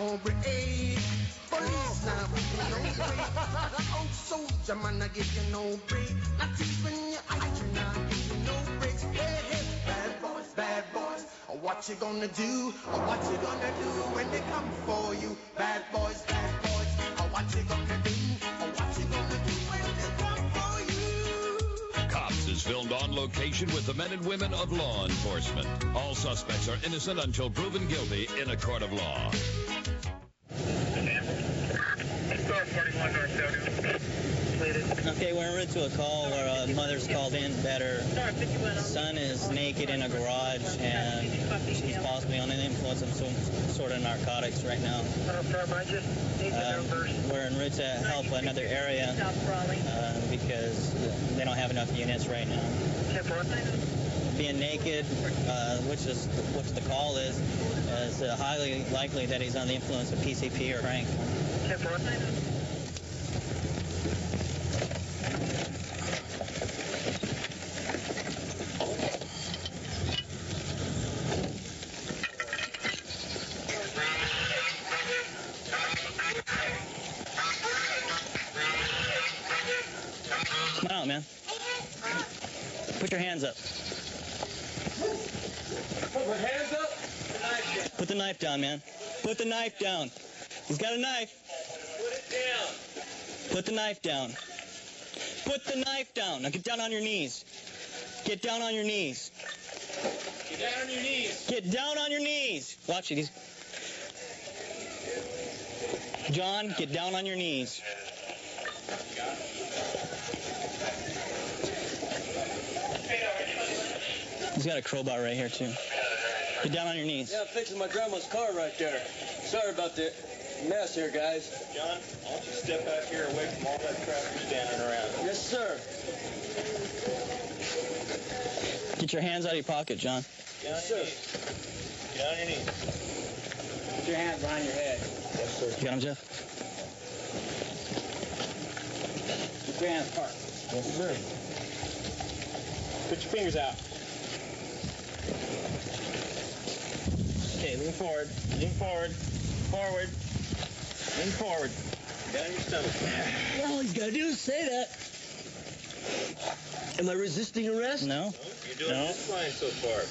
no break. Police now give you no break. Old soldier man, I give you no break. Not even your ice cream, I give you no breaks. Hey, hey, bad boys, what you gonna do? What you gonna do when they come for you? Bad boys, what you gonna do? What you gonna do when they come for you? Cops is filmed on location with the men and women of law enforcement. All suspects are innocent until proven guilty in a court of law. 41 North Avenue. Okay, we're en route to a call where a mother's called in that her son is naked in a garage and she's possibly under the influence of some sort of narcotics right now. We're en route to help another area because they don't have enough units right now. Being naked, which the call is highly likely that he's under the influence of PCP or crank. Come on out, man. Put your hands up. Put my hands up? Put the knife down, man. Put the knife down. He's got a knife. Put it down. Put the knife down. Put the knife down. Now get down on your knees. Get down on your knees. Get down on your knees. Get down on your knees. Watch it. John, get down on your knees. He's got a crowbar right here, too. Get down on your knees. Yeah, I'm fixing my grandma's car right there. Sorry about the mess here, guys. John, why don't you step out here away from all that crap you're standing around? Yes, sir. Get your hands out of your pocket, John. Yes, sir. Get on your knees. Put your hands behind your head. Yes, sir. You got him, Jeff? Keep your hands apart. Yes, sir. Put your fingers out. Okay, lean forward. Lean forward. Forward. Lean forward. Down your stomach. All he's got to do is say that. Am I resisting arrest? No. You're doing just fine so far.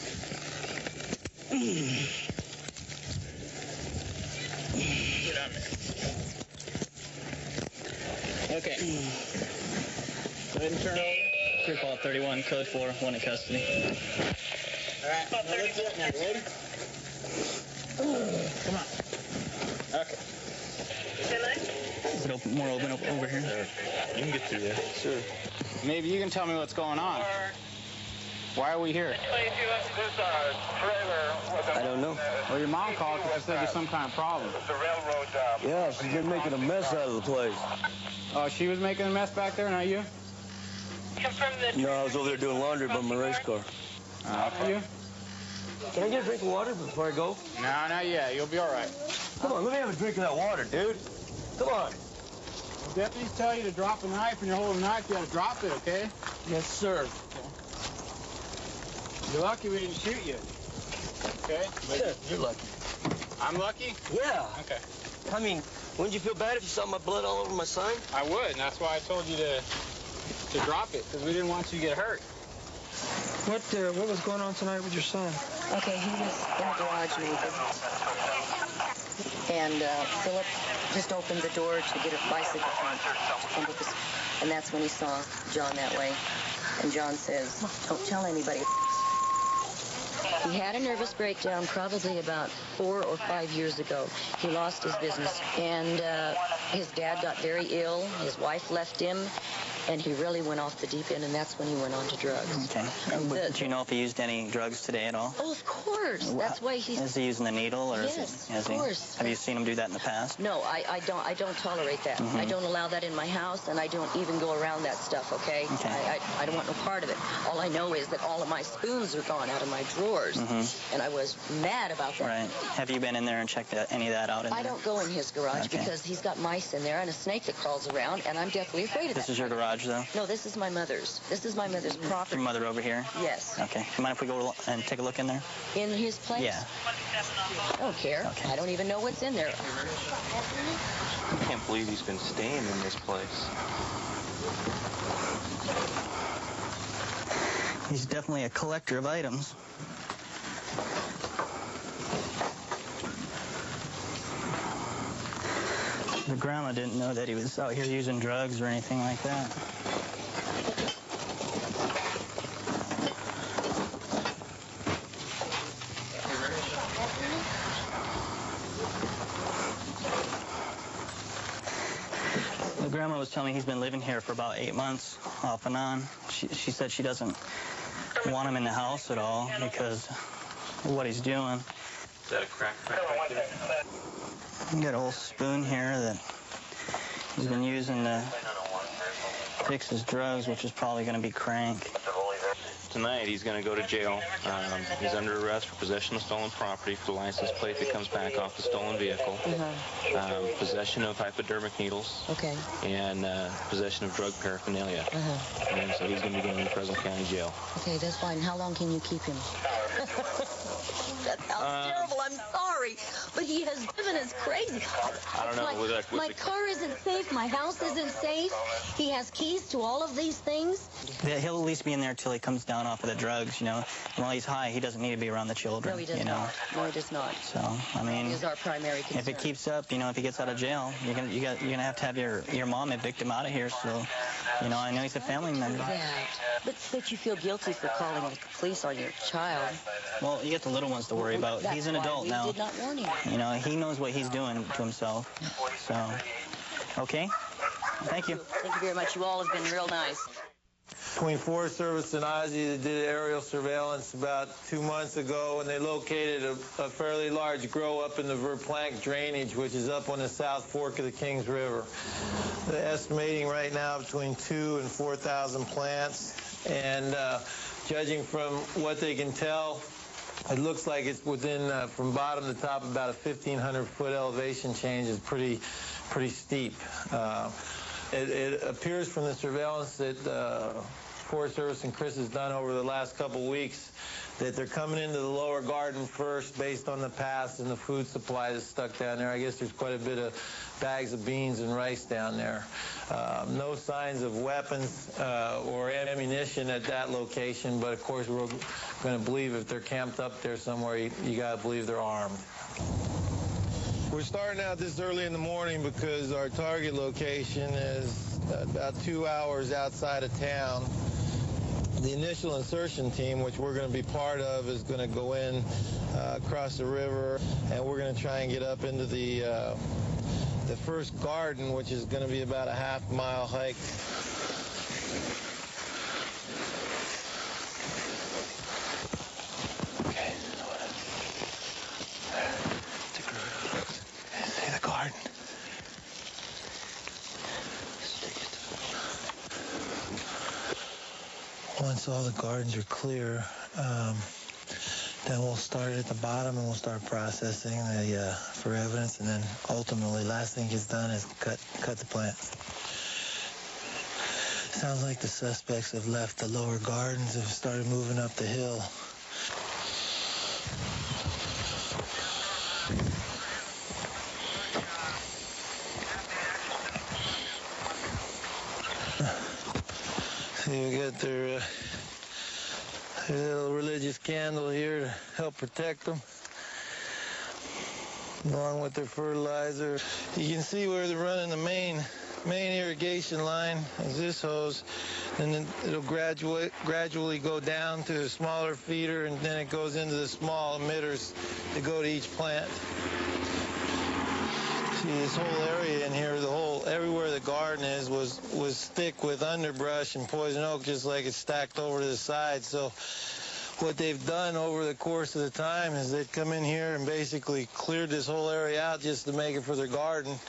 Get on there. Okay. Go ahead and turn over. Clear call 31, code 4, one in custody. All right. Now let's get now. Ready? Come on. Okay. Is it open, more open over here? You can get through there. Sure. Maybe you can tell me what's going on. Why are we here? I don't know. Well, your mom called because she said there's some kind of problem. Yeah, she's been making a mess out of the place. Oh, she was making a mess back there, not you? No, I was over there doing laundry by my race car. You? Can I get a drink of water before I go? No, not yet. You'll be all right. Come on, let me have a drink of that water, dude. Come on. Deputies tell you to drop a knife, and you're holding a knife, you gotta drop it, okay? Yes, sir. You're lucky we didn't shoot you. Okay? But you're lucky. I'm lucky? Yeah. Okay. I mean, wouldn't you feel bad if you saw my blood all over my sign? I would, and that's why I told you to drop it, because we didn't want you to get hurt. What was going on tonight with your son? Okay, he was in the garage naked. And Philip just opened the door to get a bicycle trunk. And that's when he saw John that way. And John says, don't tell anybody. He had a nervous breakdown probably about 4 or 5 years ago. He lost his business. And his dad got very ill. His wife left him. And he really went off the deep end, and that's when he went on to drugs. Okay. Do you know if he used any drugs today at all? Oh, of course. That's why he's... Is he using the needle, or yes, is of course. Have you seen him do that in the past? No, I don't tolerate that. Mm-hmm. I don't allow that in my house, and I don't even go around that stuff, okay? I don't want no part of it. All I know is that all of my spoons are gone out of my drawers, and I was mad about that. Right. Have you been in there and checked any of that out in there? I don't go in his garage because he's got mice in there and a snake that crawls around, and I'm deathly afraid of that. This is your garage, though? No, this is my mother's. This is my mother's property. Your mother over here? Yes. Okay. You mind if we go and take a look in there? In his place? Yeah. I don't care. Okay. I don't even know what's in there. I can't believe he's been staying in this place. He's definitely a collector of items. The grandma didn't know that he was out here using drugs or anything like that. The grandma was telling me he's been living here for about 8 months, off and on. She said she doesn't want him in the house at all because of what he's doing. Is that a crack right there? We got an old spoon here that he's been using to fix his drugs, which is probably going to be crank. Tonight he's going to go to jail. He's under arrest for possession of stolen property for the license plate that comes back off the stolen vehicle, possession of hypodermic needles, Okay. and possession of drug paraphernalia. And so he's going to be going to Fresno County Jail. Okay, that's fine. How long can you keep him? That sounds terrible. I'm sorry. But he has driven us crazy. I don't know. My car isn't safe. My house isn't safe. He has keys to all of these things. Yeah, he'll at least be in there till he comes down off of the drugs, you know. And while he's high, he doesn't need to be around the children. No, he does you know? not. No, he does not. So, I mean, He is our primary concern. if it keeps up, you know, if he gets out of jail, you're gonna have your mom evict him out of here. So, you know, I know he's a family member. Yeah. But you feel guilty for calling the police on your child. Well, you get the little ones to worry about. That's He's an why adult we now. did not warn him. You know, he knows what he's doing to himself. So, okay. Thank you. Thank you very much. You all have been real nice. Between Forest Service and Ozzie, they did aerial surveillance about 2 months ago, and they located a fairly large grow up in the Verplank drainage, which is up on the South Fork of the Kings River. They're estimating right now between 2,000 and 4,000 plants, and judging from what they can tell, it looks like it's within, from bottom to top, about a 1,500-foot elevation change. Is pretty steep. It appears from the surveillance that Forest Service and Chris has done over the last couple weeks that they're coming into the lower garden first based on the paths and the food supply that's stuck down there. I guess there's quite a bit of bags of beans and rice down there. No signs of weapons or ammunition at that location, but of course we're going to believe if they're camped up there somewhere, you got to believe they're armed. We're starting out this early in the morning because our target location is about 2 hours outside of town. The initial insertion team, which we're going to be part of, is going to go in across the river, and we're going to try and get up into the first garden, which is going to be about a half-mile hike. Okay. See the garden. Once all the gardens are clear, then we'll start at the bottom and we'll start processing for evidence, and then ultimately, last thing gets done is cut the plants. Sounds like the suspects have left the lower gardens and started moving up the hill. See, we got their little religious candle here to help protect them, along with their fertilizer. You can see where they're running the main irrigation line is this hose, and then it'll gradually go down to a smaller feeder, and then it goes into the small emitters that go to each plant. See, this whole area in here, everywhere the garden is was thick with underbrush and poison oak, just like it's stacked over to the side. So what they've done over the course of the time is they've come in here and basically cleared this whole area out just to make it for their garden.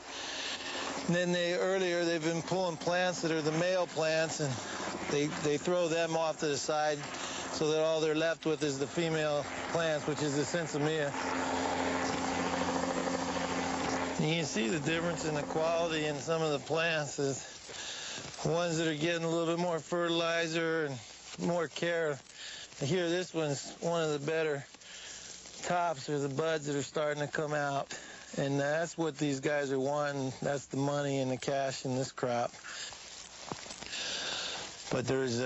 And then they've been pulling plants that are the male plants, and they throw them off to the side so that all they're left with is the female plants, which is the sinsemilla. You can see the difference in the quality in some of the plants. The ones that are getting a little bit more fertilizer and more care. Here, this one's one of the better tops are the buds that are starting to come out. And that's what these guys are wanting. That's the money and the cash in this crop. But there's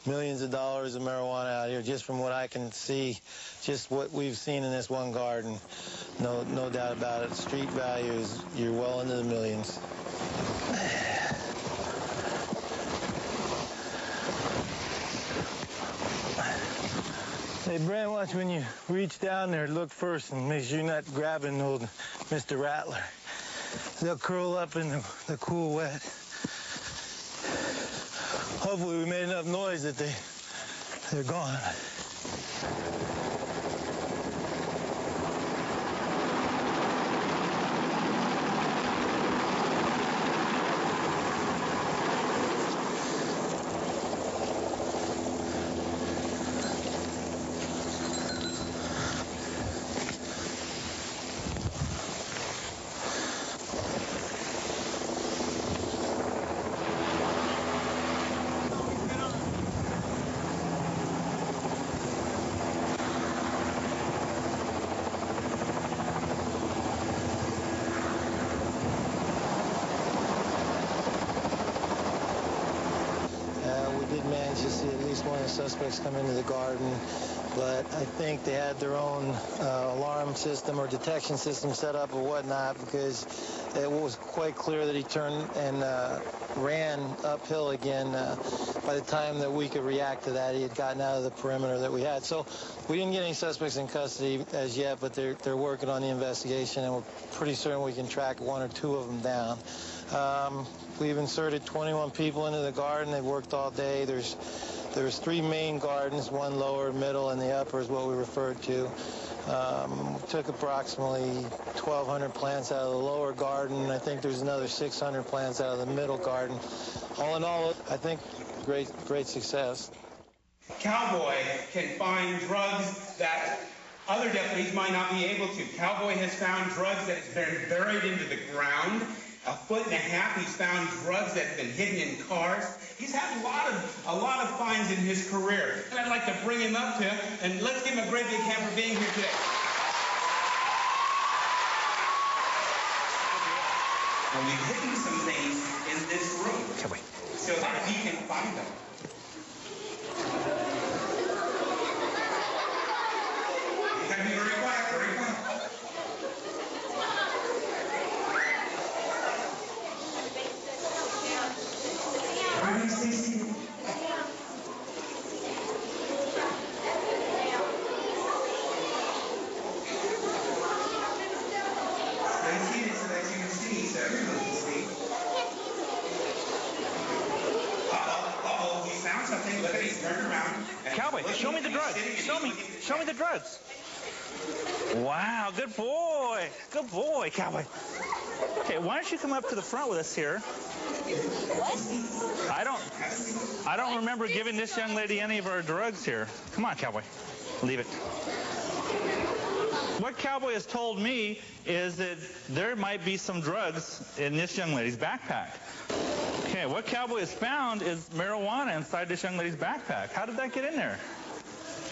millions of dollars of marijuana out here, just from what I can see, just what we've seen in this one garden. No doubt about it. Street value is, you're well into the millions. Hey, Brent, watch when you reach down there, look first and make sure you're not grabbing old Mr. Rattler. They'll curl up in the cool wet. Hopefully we made enough noise that they're gone. To see at least one of the suspects come into the garden, but I think they had their own alarm system or detection system set up or whatnot, because it was quite clear that he turned and ran uphill again. By the time that we could react to that, he had gotten out of the perimeter that we had. So we didn't get any suspects in custody as yet, but they're working on the investigation, and we're pretty certain we can track one or two of them down. We've inserted 21 people into the garden. They've worked all day. There's 3 main gardens, one lower, middle, and the upper is what we referred to. We took approximately 1,200 plants out of the lower garden. I think there's another 600 plants out of the middle garden. All in all, I think great success. Cowboy can find drugs that other deputies might not be able to. Cowboy has found drugs that has been buried into the ground. 1.5 feet, he's found drugs that have been hidden in cars. He's had a lot of finds in his career. And I'd like to bring him up to him, and let's give him a great big hand for being here today. And we've hidden some things in this room so that he can find them. You gotta be very quiet, very quiet. Cowboy, show me the drugs. Show me the drugs. Wow, good boy. Good boy, Cowboy. Okay, why don't you come up to the front with us here? What? I don't remember giving this young lady any of our drugs here. Come on, Cowboy. Leave it. What Cowboy has told me is that there might be some drugs in this young lady's backpack. Okay, what Cowboy has found is marijuana inside this young lady's backpack. How did that get in there?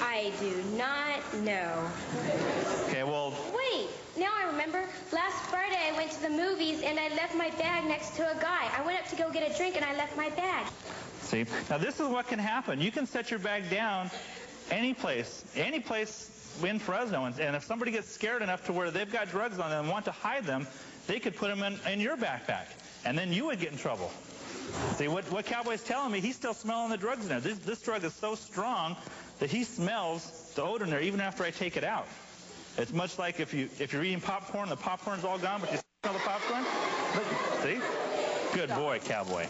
I do not know. Okay, well... Wait, now I remember. Last Friday I went to the movies and I left my bag next to a guy. I went up to go get a drink and I left my bag. See, now this is what can happen. You can set your bag down any place in Fresno, and if somebody gets scared enough to where they've got drugs on them and want to hide them, they could put them in your backpack, and then you would get in trouble. See, what Cowboy's telling me, he's still smelling the drugs in there. This drug is so strong that he smells the odor in there even after I take it out. It's much like if you're eating popcorn, the popcorn's all gone, but you smell the popcorn. Look, see? Good boy, Cowboy.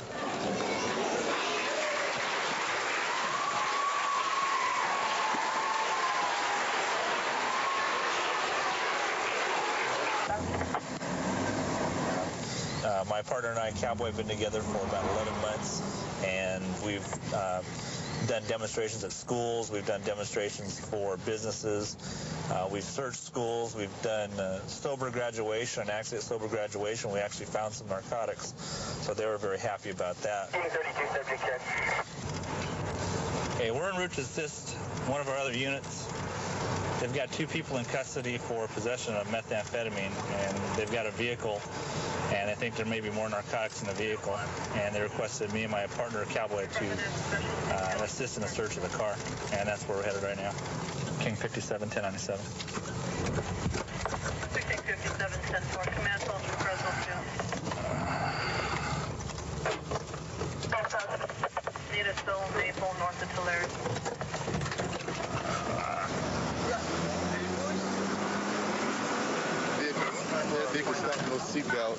My partner and I, Cowboy, have been together for about 11 months, and we've done demonstrations at schools. We've done demonstrations for businesses. We've searched schools. We've done sober graduation, and actually at sober graduation, we actually found some narcotics, so they were very happy about that. Okay, we're en route to assist one of our other units They've got 2 people in custody for possession of methamphetamine, and they've got a vehicle, and I think there may be more narcotics in the vehicle. And they requested me and my partner, Cowboy, to assist in the search of the car, and that's where we're headed right now. King 57, 1097. King 57, 10-4, command call from Fresno 2. Need a stolen vehicle north of Tulare. Vehicle stopped, no seatbelt.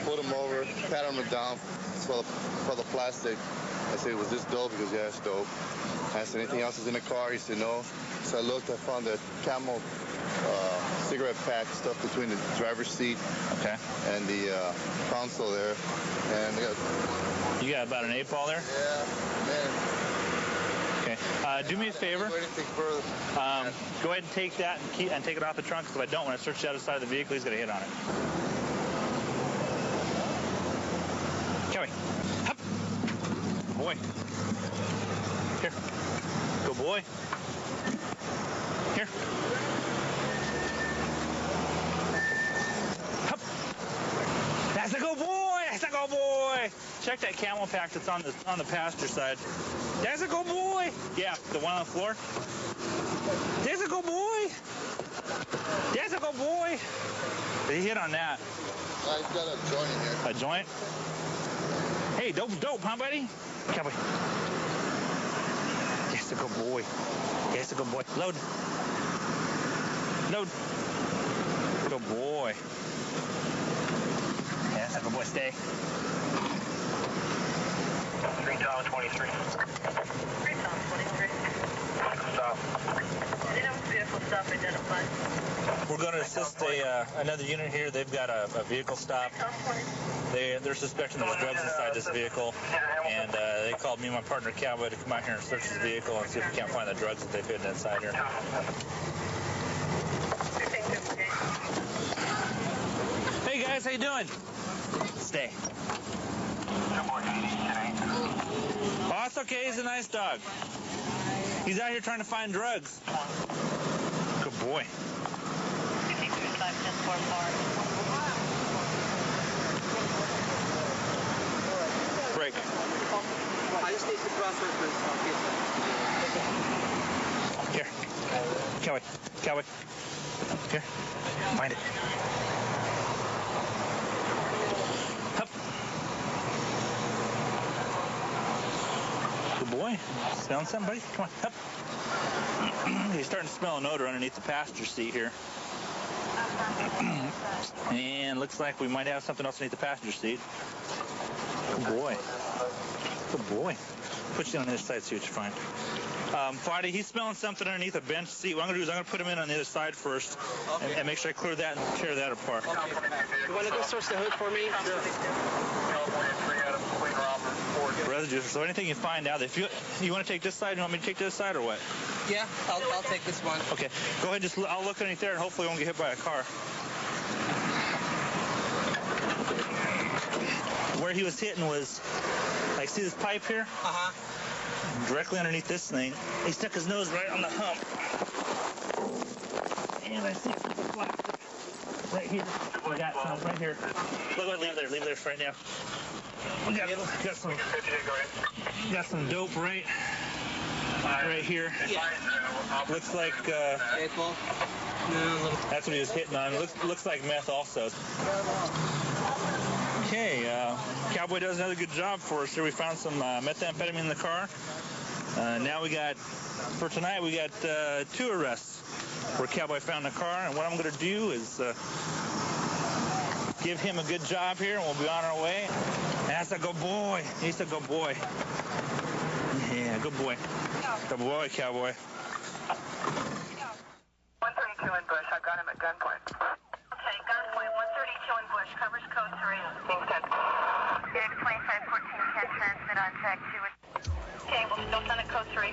Put him over, pat him down for the plastic. I said, was this dope? Because yeah, it's dope. I said, anything else is in the car? He said, no. So I looked, I found the Camel cigarette pack stuff between the driver's seat and the console there. And you got about an 8-ball there? Yeah, man. Okay. Do me a favor. Go ahead and take that and take it off the trunk, because if I don't, when I search the other side of the vehicle, he's going to hit on it. Kelly. Hup. Good boy. Here. Good boy. Here. Hup. That's a good boy. That's a good boy. Check that Camel pack that's on the passenger side. That's a good boy. Yeah, the one on the floor. That's a good boy. That's a good boy. He hit on that. He's got a joint in here. A joint? Hey, dope, huh, buddy? Cowboy. That's a good boy. That's a good boy. Load. Load. Good boy. Yeah, that's a good boy. Stay. 3 Tom 23. 3 Tom 23. Stop. Vehicle stop identified. We're going to assist another unit here. They've got a vehicle stop. They're suspecting there's drugs inside this vehicle, and they called me and my partner Cowboy to come out here and search this vehicle and see if we can't find the drugs that they've hidden inside here. Hey guys, how you doing? Stay. Oh, that's okay. He's a nice dog. He's out here trying to find drugs. Good boy. Break. I just need to cross reference. Here. Cowboy. Cowboy. Here. Find it. Hup. Good boy. Smelling something, buddy? Come on. Hup. He's starting to smell an odor underneath the passenger seat here. And looks like we might have something else underneath the passenger seat. Good boy. Good boy. Put you on the other side, see what you find. Friday, he's smelling something underneath a bench seat. What I'm going to do is I'm going to put him in on the other side first and make sure I clear that and tear that apart. You want to go search the hood for me? Residue. So anything you find out, if you want to take this side, you want me to take this side or what? Yeah, I'll take this one. Okay. Go ahead, I'll look underneath there and hopefully I won't get hit by a car. Where he was hitting was, like, see this pipe here? Uh-huh. Directly underneath this thing. He stuck his nose right on the hump. And I see plastic right here. We got some right here. Look, leave it there for right now. We got some dope right here. Looks like that's what he was hitting on. Looks like meth also. Okay, Cowboy does another good job for us here. We found some methamphetamine in the car. Now for tonight, we got 2 arrests where Cowboy found the car. And what I'm going to do is give him a good job here, and we'll be on our way. That's a good boy. He's a good boy. Yeah, good boy. Good boy, Cowboy. 132 in Bush. I got him at gunpoint. Okay, gunpoint. 132 in Bush. Covers code 3. King's 10. X 2514 can transmit on track 2. Okay, we'll still send it code 3.